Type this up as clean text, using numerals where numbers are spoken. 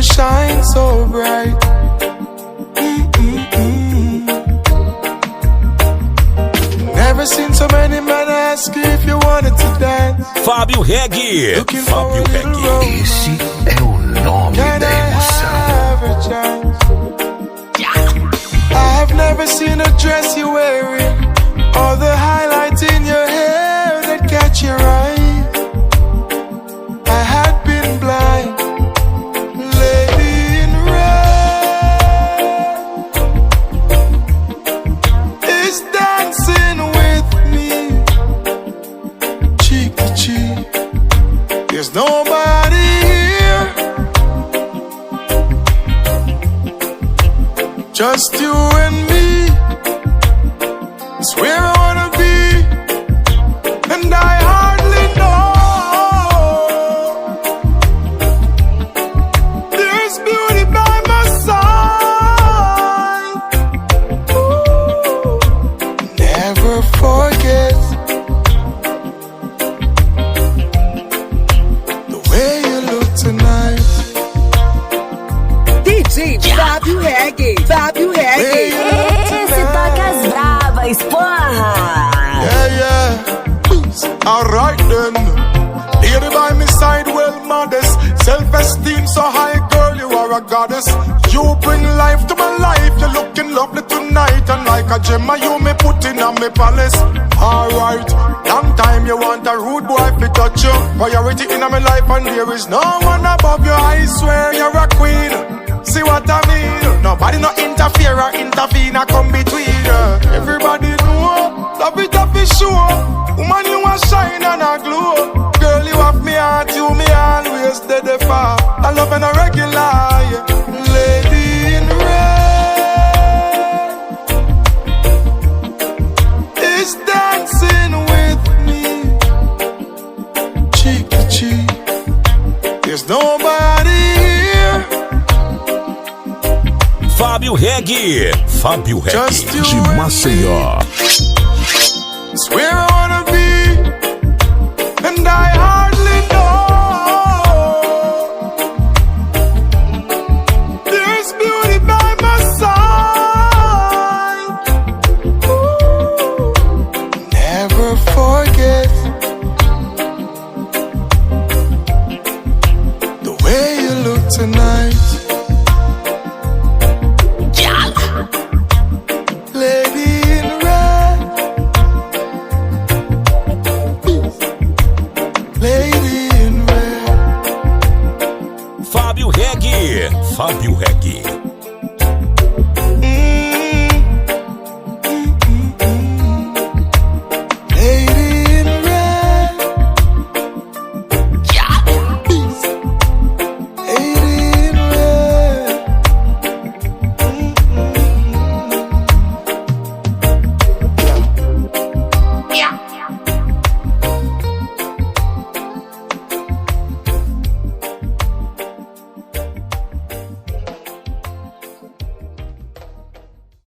shine so bright. Never seen so many men ask you if you wanted to dance. Fábio Reggae. Fábio Reggae. Esse é o nome da emoção. I have never seen a dress you're wearing, or the highlights in your hair that catch your eye. I had been blind, lady in red is dancing with me, cheek to cheek. There's nobody here, just you and me. It's where I wanna be, and I hardly know there's beauty by my side. Ooh, never forget the way you look tonight. DJ Fábio Reggae. Fábio Reggae. Esse toca as bravas, porra! Yeah. Alright then. Lady by my side, well modest. Self-esteem so high, girl, you are a goddess. You bring life to my life. You're looking lovely tonight, and like a gem, you me put in on my palace. Alright, long time you want a rude boy to touch you. Priority in my life, and there is no one above you. I swear you're a queen. See what I mean? Nobody no interfere or intervene or come between. Everybody know, love it up is sure. Woman, you a shine and a glow. Girl, you have me heart, you me always steady for. I love and a regular, yeah. Lady in red is dancing with me, cheek to cheek. There's nobody here. Fábio Reggae. Fábio Reggae. De Maceió. It's where I wanna be, and I hardly know there's beauty by my side. Ooh, never forget the way you look tonight.